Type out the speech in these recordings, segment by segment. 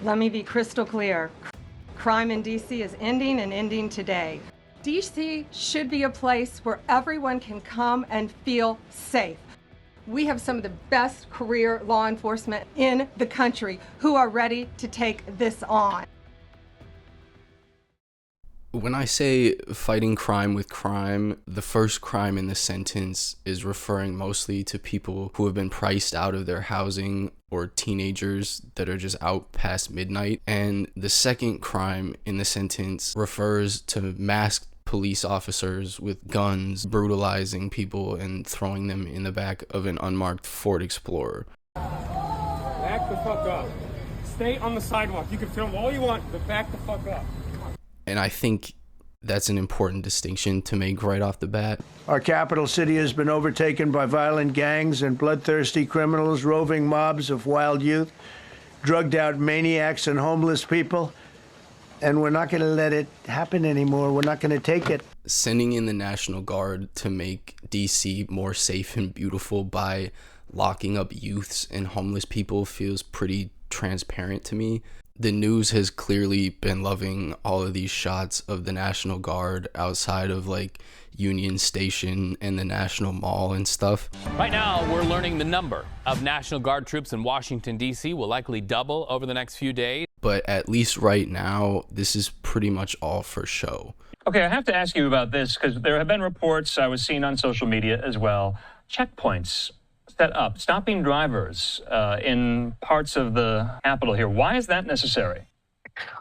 Let me be crystal clear. Crime in DC is ending and ending today. DC should be a place where everyone can come and feel safe. We have some of the best career law enforcement in the country who are ready to take this on. When I say fighting crime with crime, the first crime in the sentence is referring mostly to people who have been priced out of their housing or teenagers that are just out past midnight. And the second crime in the sentence refers to masked police officers with guns brutalizing people and throwing them in the back of an unmarked Ford Explorer. Back the fuck up. Stay on the sidewalk. You can film all you want, but back the fuck up. And I think that's an important distinction to make right off the bat. Our capital city has been overtaken by violent gangs and bloodthirsty criminals, roving mobs of wild youth, drugged out maniacs and homeless people. And we're not going to let it happen anymore. We're not going to take it. Sending in the National Guard to make DC more safe and beautiful by locking up youths and homeless people feels pretty transparent to me. The news has clearly been loving all of these shots of the National Guard outside of like Union Station and the National Mall and stuff. Right now, we're learning the number of National Guard troops in Washington, D.C. will likely double over the next few days. But at least right now, this is pretty much all for show. Okay, I have to ask you about this because there have been reports I was seeing on social media as well. Checkpoints set up, stopping drivers in parts of the Capitol here. Why is that necessary?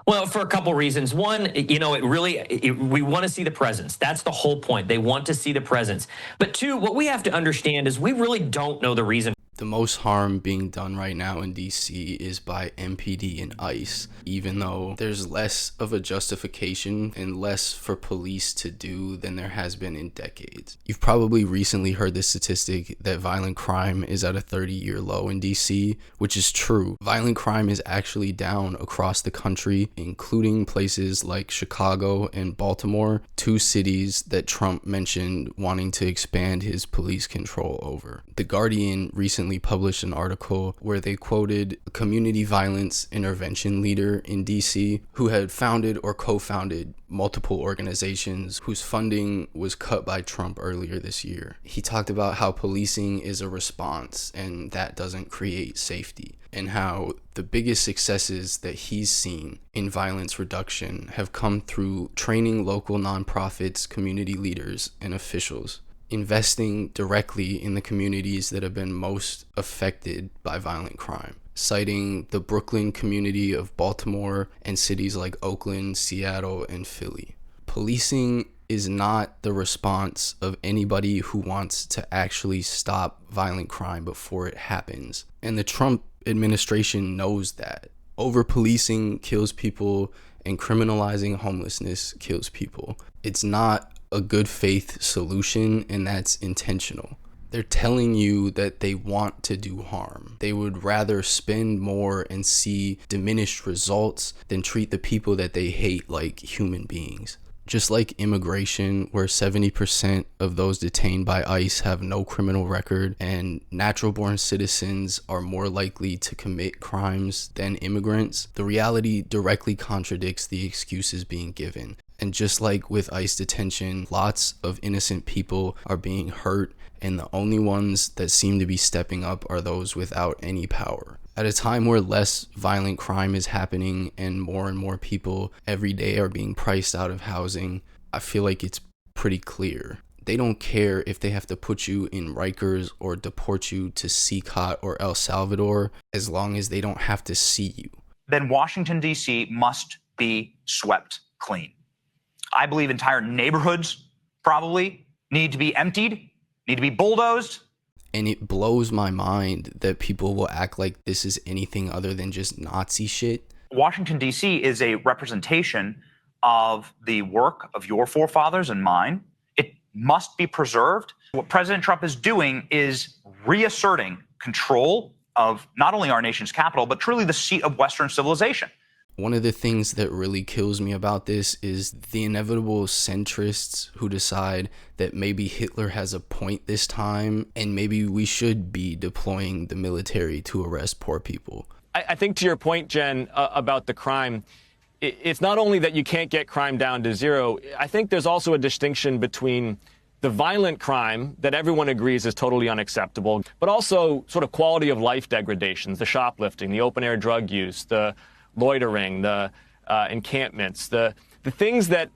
Well, for a couple reasons. One, we want to see the presence. That's the whole point. They want to see the presence. But two, what we have to understand is we really don't know the reason. The most harm being done right now in DC is by MPD and ICE, even though there's less of a justification and less for police to do than there has been in decades. You've probably recently heard the statistic that violent crime is at a 30-year low in DC, which is true. Violent crime is actually down across the country, including places like Chicago and Baltimore, two cities that Trump mentioned wanting to expand his police control over. The Guardian recently published an article where they quoted a community violence intervention leader in DC who had founded or co-founded multiple organizations whose funding was cut by Trump earlier this year. He talked about how policing is a response and that doesn't create safety, and how the biggest successes that he's seen in violence reduction have come through training local nonprofits, community leaders, and officials, investing directly in the communities that have been most affected by violent crime, citing the Brooklyn community of Baltimore and cities like Oakland, Seattle, and Philly. Policing is not the response of anybody who wants to actually stop violent crime before it happens. And the Trump administration knows that. Over-policing kills people and criminalizing homelessness kills people. It's not a good faith solution, and that's intentional. They're telling you that they want to do harm. They would rather spend more and see diminished results than treat the people that they hate like human beings. Just like immigration, where 70% of those detained by ICE have no criminal record, and natural-born citizens are more likely to commit crimes than immigrants, the reality directly contradicts the excuses being given. And just like with ICE detention, lots of innocent people are being hurt, and the only ones that seem to be stepping up are those without any power. At a time where less violent crime is happening and more people every day are being priced out of housing, I feel like it's pretty clear. They don't care if they have to put you in Rikers or deport you to Sikot or El Salvador, as long as they don't have to see you. Then Washington, D.C. must be swept clean. I believe entire neighborhoods probably need to be emptied, need to be bulldozed. And it blows my mind that people will act like this is anything other than just Nazi shit. Washington, D.C. is a representation of the work of your forefathers and mine. It must be preserved. What President Trump is doing is reasserting control of not only our nation's capital, but truly the seat of Western civilization. One of the things that really kills me about this is the inevitable centrists who decide that maybe Hitler has a point this time and maybe we should be deploying the military to arrest poor people. I think to your point, Jen, about the crime, it's not only that you can't get crime down to zero. I think there's also a distinction between the violent crime that everyone agrees is totally unacceptable, but also sort of quality of life degradations, the shoplifting, the open air drug use, the loitering, the encampments, the things that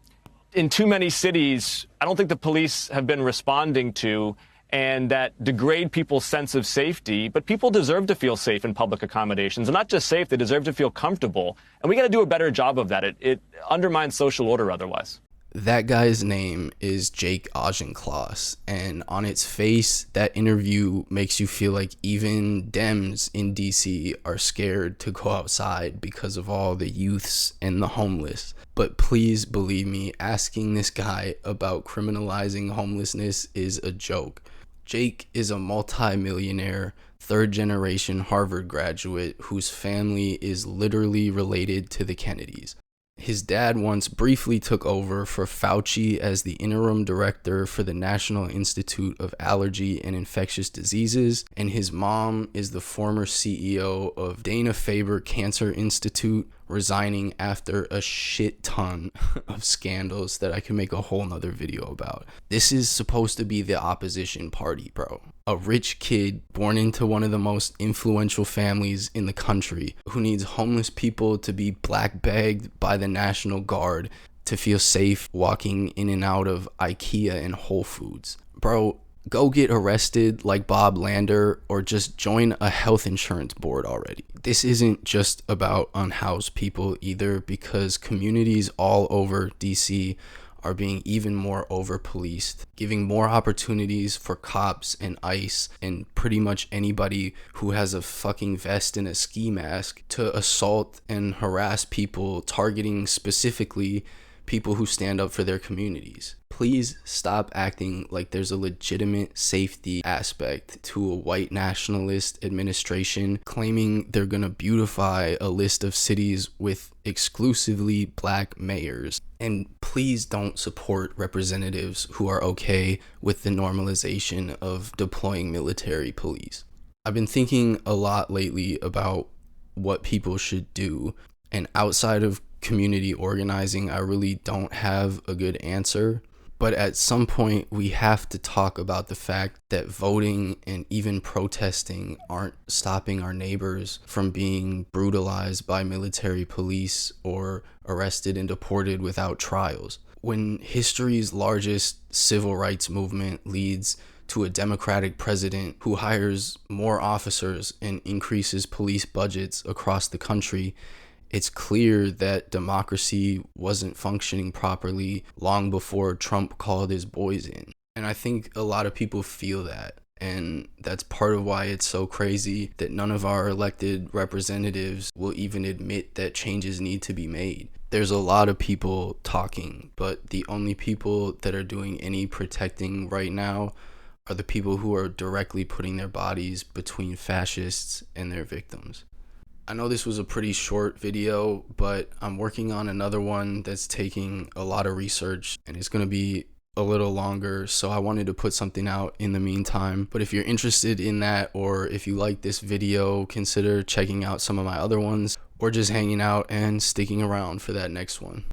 in too many cities, I don't think the police have been responding to, and that degrade people's sense of safety. But people deserve to feel safe in public accommodations, and not just safe, they deserve to feel comfortable. And we got to do a better job of that. It undermines social order otherwise. That guy's name is Jake Auchincloss, and on its face, that interview makes you feel like even Dems in DC are scared to go outside because of all the youths and the homeless. But please believe me, asking this guy about criminalizing homelessness is a joke. Jake is a multi-millionaire, third-generation Harvard graduate whose family is literally related to the Kennedys. His dad once briefly took over for Fauci as the interim director for the National Institute of Allergy and Infectious Diseases, and his mom is the former CEO of Dana-Farber Cancer Institute, resigning after a shit ton of scandals that I can make a whole nother video about. This is supposed to be the opposition party, bro. A rich kid born into one of the most influential families in the country who needs homeless people to be black bagged by the National Guard to feel safe walking in and out of IKEA and Whole Foods. Bro, go get arrested like Bob Lander or just join a health insurance board already. This isn't just about unhoused people either, because communities all over DC are being even more over-policed, giving more opportunities for cops and ICE and pretty much anybody who has a fucking vest and a ski mask to assault and harass people, targeting specifically people who stand up for their communities. Please stop acting like there's a legitimate safety aspect to a white nationalist administration claiming they're gonna beautify a list of cities with exclusively black mayors. And please don't support representatives who are okay with the normalization of deploying military police. I've been thinking a lot lately about what people should do, and outside of community organizing, I really don't have a good answer. But at some point, we have to talk about the fact that voting and even protesting aren't stopping our neighbors from being brutalized by military police or arrested and deported without trials. When history's largest civil rights movement leads to a Democratic president who hires more officers and increases police budgets across the country, it's clear that democracy wasn't functioning properly long before Trump called his boys in. And I think a lot of people feel that. And that's part of why it's so crazy that none of our elected representatives will even admit that changes need to be made. There's a lot of people talking, but the only people that are doing any protecting right now are the people who are directly putting their bodies between fascists and their victims. I know this was a pretty short video, but I'm working on another one that's taking a lot of research and it's going to be a little longer, so I wanted to put something out in the meantime. But if you're interested in that, or if you like this video, consider checking out some of my other ones or just hanging out and sticking around for that next one.